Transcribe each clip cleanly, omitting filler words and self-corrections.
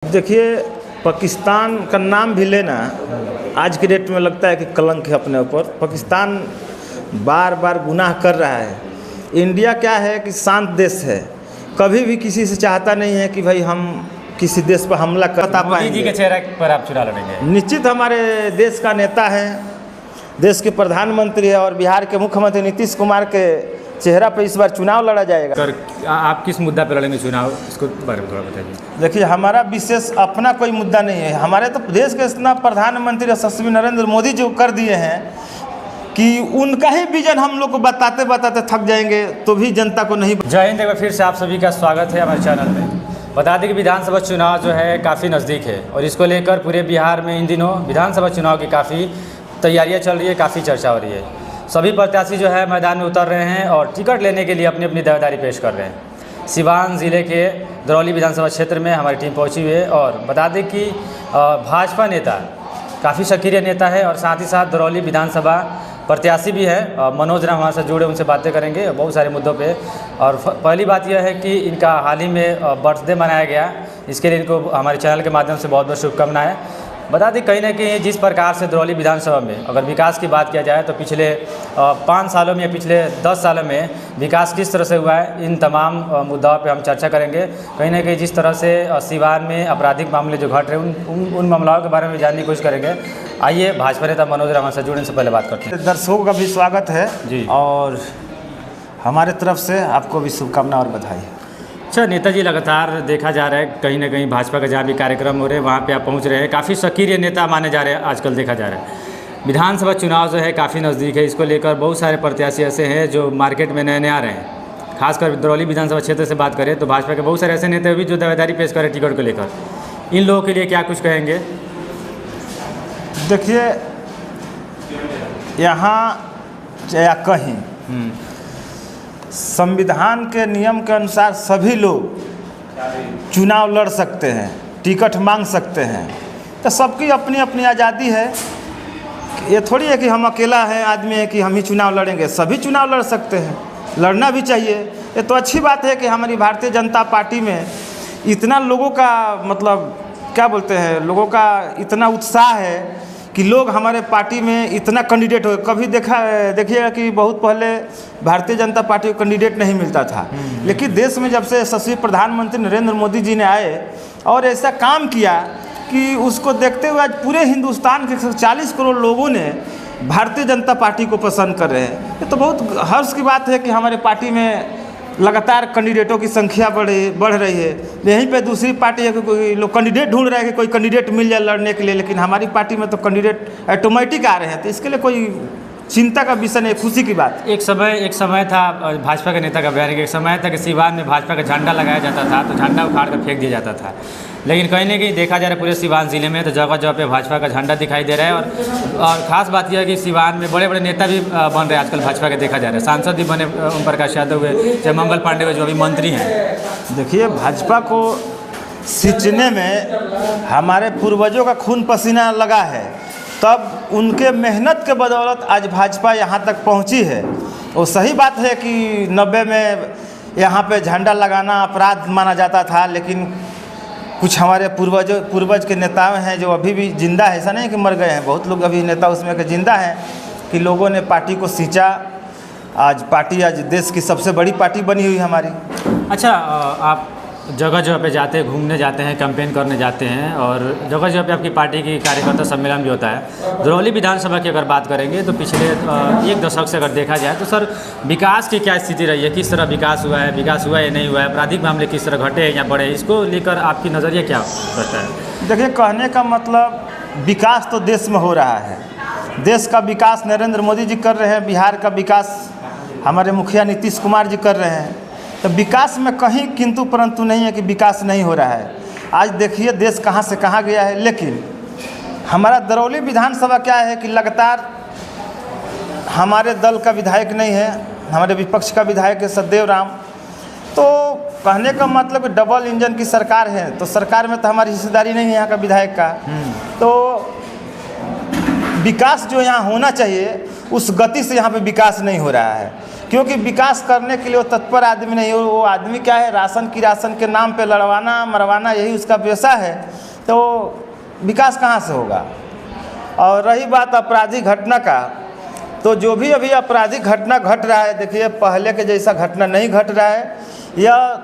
देखिए, पाकिस्तान का नाम भी लेना आज के डेट में लगता है कि कलंक है अपने ऊपर। पाकिस्तान बार बार गुनाह कर रहा है। इंडिया क्या है कि शांत देश है, कभी भी किसी से चाहता नहीं है कि भाई हम किसी देश पर हमला कर पाएंगे। मोदी जी के चेहरे पर आप चुनाव लड़ेंगे? निश्चित हमारे देश का नेता है, देश के प्रधानमंत्री है और बिहार के मुख्यमंत्री नीतीश कुमार के चेहरा पर इस बार चुनाव लड़ा जाएगा। सर, आप किस मुद्दा पर लड़ेंगे चुनाव, इसको बारे में थोड़ा बताइए। देखिए, हमारा विशेष अपना कोई मुद्दा नहीं है। हमारे तो देश के इतना प्रधानमंत्री यशस्वी नरेंद्र मोदी जो कर दिए हैं कि उनका ही विजन हम लोग को बताते बताते थक जाएंगे तो भी जनता को नहीं। जय हिंद। एक बार फिर से आप सभी का स्वागत है हमारे चैनल में। बता दें कि विधानसभा चुनाव जो है काफ़ी नज़दीक है और इसको लेकर पूरे बिहार में इन दिनों विधानसभा चुनाव की काफ़ी तैयारियां चल रही है, काफ़ी चर्चा हो रही है। सभी प्रत्याशी जो है मैदान में उतर रहे हैं और टिकट लेने के लिए अपनी अपनी दावेदारी पेश कर रहे हैं। सिवान ज़िले के दरौली विधानसभा क्षेत्र में हमारी टीम पहुंची हुई है और बता दें कि भाजपा नेता काफ़ी सक्रिय नेता है और साथ ही साथ दरौली विधानसभा प्रत्याशी भी है। मनोज राम हमारे साथ जुड़े, उनसे बातें करेंगे बहुत सारे मुद्दों पे। और पहली बात यह है कि इनका हाल ही में बर्थडे मनाया गया, इसके लिए इनको हमारे चैनल के माध्यम से बहुत बहुत शुभकामनाएं। बता दें कहीं ना कहीं जिस प्रकार से दरौली विधानसभा में अगर विकास की बात किया जाए तो पिछले 5 सालों में या पिछले 10 सालों में विकास किस तरह से हुआ है, इन तमाम मुद्दाओं पे हम चर्चा करेंगे। कहीं ना कहीं जिस तरह से सिवान में आपराधिक मामले जो घट रहे हैं उन मामलों के बारे में जानने की कोशिश करेंगे। आइए भाजपा नेता मनोज राम से जुड़ने से पहले बात करते हैं। दर्शकों का भी स्वागत है जी, और हमारे तरफ से आपको भी शुभकामना और बधाई। अच्छा, नेताजी लगातार देखा जा रहा है कहीं ना कहीं भाजपा का जहाँ भी कार्यक्रम हो रहे हैं वहाँ पे आप पहुँच रहे हैं, काफ़ी सक्रिय नेता माने जा रहे हैं आजकल देखा जा रहा है। विधानसभा चुनाव जो है काफ़ी नज़दीक है, इसको लेकर बहुत सारे प्रत्याशी ऐसे हैं जो मार्केट में नए नए आ रहे हैं। खासकर दरौली विधानसभा क्षेत्र से बात करें तो भाजपा के बहुत सारे ऐसे नेता भी जो दावेदारी पेश करें टिकट को लेकर। इन लोगों के लिए क्या कुछ कहेंगे? देखिए, यहाँ या कहीं संविधान के नियम के अनुसार सभी लोग चुनाव लड़ सकते हैं, टिकट मांग सकते हैं, तो सबकी अपनी अपनी आज़ादी है। ये थोड़ी है कि हम अकेला है आदमी है कि हम ही चुनाव लड़ेंगे, सभी चुनाव लड़ सकते हैं, लड़ना भी चाहिए। ये तो अच्छी बात है कि हमारी भारतीय जनता पार्टी में इतना लोगों का मतलब क्या बोलते हैं, लोगों का इतना उत्साह है कि लोग हमारे पार्टी में इतना कैंडिडेट हो। कभी देखिएगा कि बहुत पहले भारतीय जनता पार्टी को कैंडिडेट नहीं मिलता था, लेकिन देश में जब से यशस्वी प्रधानमंत्री नरेंद्र मोदी जी ने आए और ऐसा काम किया कि उसको देखते हुए आज पूरे हिंदुस्तान के 40 करोड़ लोगों ने भारतीय जनता पार्टी को पसंद कर रहे हैं। ये तो बहुत हर्ष की बात है कि हमारे पार्टी में लगातार कैंडिडेटों की संख्या बढ़ रही है। यहीं पे दूसरी पार्टी है कि कोई लोग कैंडिडेट ढूंढ रहे हैं कि कोई कैंडिडेट मिल जाए लड़ने के लिए, लेकिन हमारी पार्टी में तो कैंडिडेट ऑटोमेटिक आ रहे हैं, तो इसके लिए कोई चिंता का विषय नहीं, खुशी की बात। एक समय था भाजपा के नेता का बयान, एक समय था कि सिवान में भाजपा का झंडा लगाया जाता था तो झंडा उखाड़ कर फेंक दिया जाता था, लेकिन कहीं ना कहीं देखा जा रहा है पूरे सिवान ज़िले में तो जगह जगह पे भाजपा का झंडा दिखाई दे रहा है। और ख़ास बात यह है कि सिवान में बड़े बड़े नेता भी बन रहे हैं आजकल भाजपा के, देखा जा रहा है। सांसद भी बने, ओम प्रकाश यादव हुए, चाहे मंगल पांडे हुए जो अभी मंत्री हैं। देखिए, भाजपा को सींचने में हमारे पूर्वजों का खून पसीना लगा है, तब उनके मेहनत के बदौलत आज भाजपा यहाँ तक पहुँची है। और सही बात है कि 90 में यहाँ पे झंडा लगाना अपराध माना जाता था, लेकिन कुछ हमारे पूर्वज के नेता हैं जो अभी भी जिंदा है, ऐसा नहीं कि मर गए हैं, बहुत लोग अभी नेता उसमें के जिंदा हैं कि लोगों ने पार्टी को सींचा। आज पार्टी आज देश की सबसे बड़ी पार्टी बनी हुई हमारी। अच्छा, आप जगह जगह पे जाते हैं, घूमने जाते हैं, कैंपेन करने जाते हैं और जगह जगह पे आपकी पार्टी की कार्यकर्ता सम्मेलन भी होता है। दरौली विधानसभा की अगर बात करेंगे तो पिछले 1 दशक से अगर देखा जाए तो सर विकास की क्या स्थिति रही है, किस तरह विकास हुआ है या नहीं हुआ है, आपराधिक मामले किस तरह घटे या बढ़े, इसको लेकर आपकी नज़रिया क्या रहता है? देखिए, कहने का मतलब विकास तो देश में हो रहा है, देश का विकास नरेंद्र मोदी जी कर रहे हैं, बिहार का विकास हमारे मुखिया नीतीश कुमार जी कर रहे हैं, तो विकास में कहीं किंतु परंतु नहीं है कि विकास नहीं हो रहा है। आज देखिए देश कहाँ से कहाँ गया है, लेकिन हमारा दरौली विधानसभा क्या है कि लगातार हमारे दल का विधायक नहीं है, हमारे विपक्ष का विधायक है सतदेव राम। तो कहने का मतलब डबल इंजन की सरकार है, तो सरकार में तो हमारी हिस्सेदारी नहीं है यहाँ का विधायक का। तो विकास जो यहाँ होना चाहिए उस गति से यहाँ पे विकास नहीं हो रहा है। क्योंकि विकास करने के लिए वो तत्पर आदमी नहीं है। वो आदमी क्या है, राशन के नाम पे लड़वाना मरवाना, यही उसका पेशा है। तो विकास कहाँ से होगा। और रही बात आपराधिक घटना का, तो जो भी अभी आपराधिक घटना घट रहा है, देखिए पहले के जैसा घटना नहीं घट रहा है। यह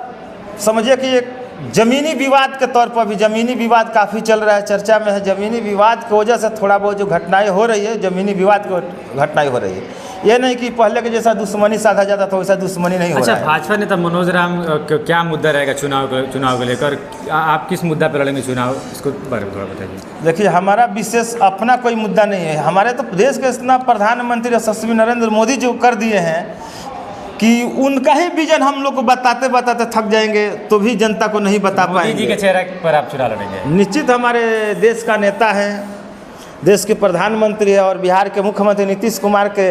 समझिए कि एक ज़मीनी विवाद के तौर पर भी, ज़मीनी विवाद काफ़ी चल रहा है, चर्चा में है। ज़मीनी विवाद की वजह से थोड़ा बहुत जो घटनाएं हो रही है, ज़मीनी विवाद की घटनाएं हो रही है। ये नहीं कि पहले के जैसा दुश्मनी साधा जाता था, वैसा दुश्मनी नहीं हो रहा है। अच्छा, भाजपा नेता मनोज राम क्या मुद्दा रहेगा चुनाव को लेकर? आप किस मुद्दा पर लड़ेंगे चुनाव, इसको बारे में थोड़ा बताइए। देखिए, हमारा विशेष अपना कोई मुद्दा नहीं है। हमारे तो देश के इतना प्रधानमंत्री यशस्वी नरेंद्र मोदी जो कर दिए हैं कि उनका ही विजन हम लोग को बताते बताते थक जाएंगे, तो भी जनता को नहीं बता पाएंगे। मोदी जी के चेहरे पर आप चुनाव लड़ेंगे? निश्चित हमारे देश का नेता है, देश के प्रधानमंत्री है, और बिहार के मुख्यमंत्री नीतीश कुमार के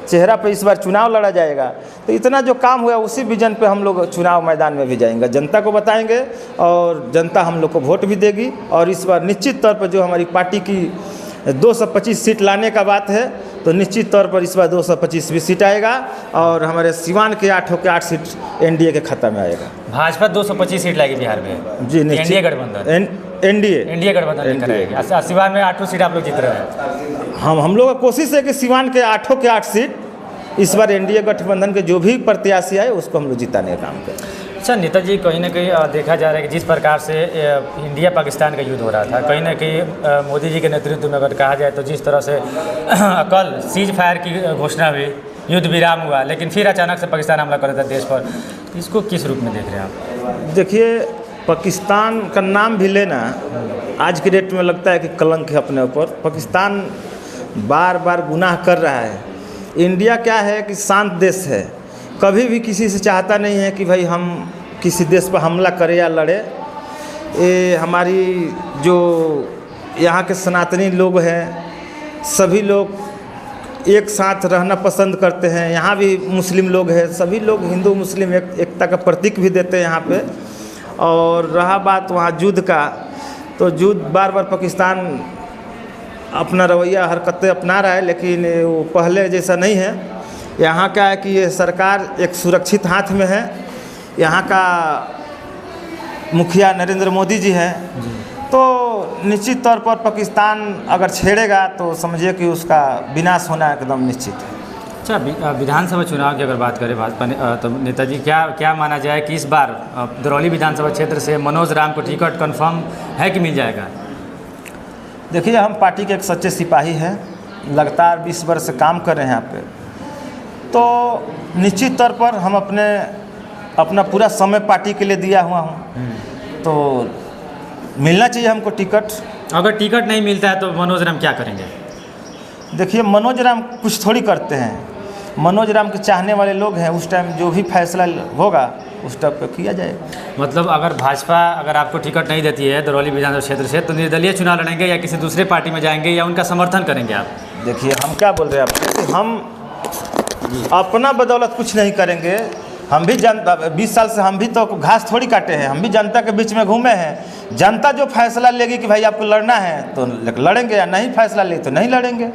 चेहरा पे इस बार चुनाव लड़ा जाएगा। तो इतना जो काम हुआ उसी विजन पे हम लोग चुनाव मैदान में भी जाएंगे, जनता को बताएंगे, और जनता हम लोग को वोट भी देगी। और इस बार निश्चित तौर पर जो हमारी पार्टी की 225 सीट लाने का बात है, तो निश्चित तौर पर इस बार 225 भी सीट आएगा, और हमारे सिवान के 8 सीट एनडीए के खाता में आएगा। भाजपा 225 सीट लाएगी बिहार में? जी निश्चित। एनडीए गठबंधन, एनडीए गठबंधन कराएगी। सिवान में 8 सीट आप लोग जीत रहे हैं। हम लोग का कोशिश है कि सिवान के 8 सीट इस बार एनडीए गठबंधन के जो भी प्रत्याशी आए उसको हम लोग जिताने का काम करें। अच्छा नेताजी, कहीं ना कहीं देखा जा रहा है कि जिस प्रकार से इंडिया पाकिस्तान का युद्ध हो रहा था, कहीं ना कहीं मोदी जी के नेतृत्व में अगर कहा जाए तो जिस तरह से कल सीज फायर की घोषणा हुई, युद्ध विराम हुआ, लेकिन फिर अचानक से पाकिस्तान हमला कर देता देश पर, इसको किस रूप में देख रहे हैं आप? देखिए, पाकिस्तान का नाम भी लेना आज के डेट में लगता है कि कलंक है अपने ऊपर। पाकिस्तान बार बार गुनाह कर रहा है। इंडिया क्या है कि शांत देश है, कभी भी किसी से चाहता नहीं है कि भाई हम किसी देश पर हमला करें या लड़े। ये हमारी जो यहाँ के सनातनी लोग हैं, सभी लोग एक साथ रहना पसंद करते हैं। यहाँ भी मुस्लिम लोग हैं, सभी लोग हिंदू मुस्लिम एकता का प्रतीक भी देते हैं यहाँ पे। और रहा बात वहाँ युद्ध का, तो युद्ध बार बार पाकिस्तान अपना रवैया हरकतें अपना रहा है, लेकिन वो पहले जैसा नहीं है। यहाँ क्या है कि ये सरकार एक सुरक्षित हाथ में है। यहाँ का मुखिया नरेंद्र मोदी जी हैं, तो निश्चित तौर पर पाकिस्तान अगर छेड़ेगा तो समझिए कि उसका विनाश होना एकदम निश्चित है। अच्छा, विधानसभा चुनाव की अगर बात करें भाजपा तो नेताजी क्या माना जाए कि इस बार दरौली विधानसभा क्षेत्र से मनोज राम को टिकट कंफर्म है कि मिल जाएगा? देखिए, हम पार्टी के एक सच्चे सिपाही हैं, लगातार 20 वर्ष से काम कर रहे हैं यहाँ पे। तो निश्चित तौर पर हम अपना पूरा समय पार्टी के लिए दिया हुआ हूँ, तो मिलना चाहिए हमको टिकट। अगर टिकट नहीं मिलता है तो मनोज राम क्या करेंगे? देखिए, मनोज राम कुछ थोड़ी करते हैं। मनोज राम के चाहने वाले लोग हैं, उस टाइम जो भी फैसला होगा उस टाइम पर किया जाएगा। मतलब अगर भाजपा अगर आपको टिकट नहीं देती है दरौली विधानसभा क्षेत्र से, तो निर्दलीय चुनाव लड़ेंगे या किसी दूसरे पार्टी में जाएंगे या उनका समर्थन करेंगे आप? देखिए, हम क्या बोल रहे हैं आपको, हम अपना बदौलत कुछ नहीं करेंगे। हम भी जनता 20 साल से हम भी तो घास थोड़ी काटे हैं, हम भी जनता के बीच में घूमे हैं। जनता जो फैसला लेगी कि भाई आपको लड़ना है तो लड़ेंगे, या नहीं फैसला ले तो नहीं लड़ेंगे।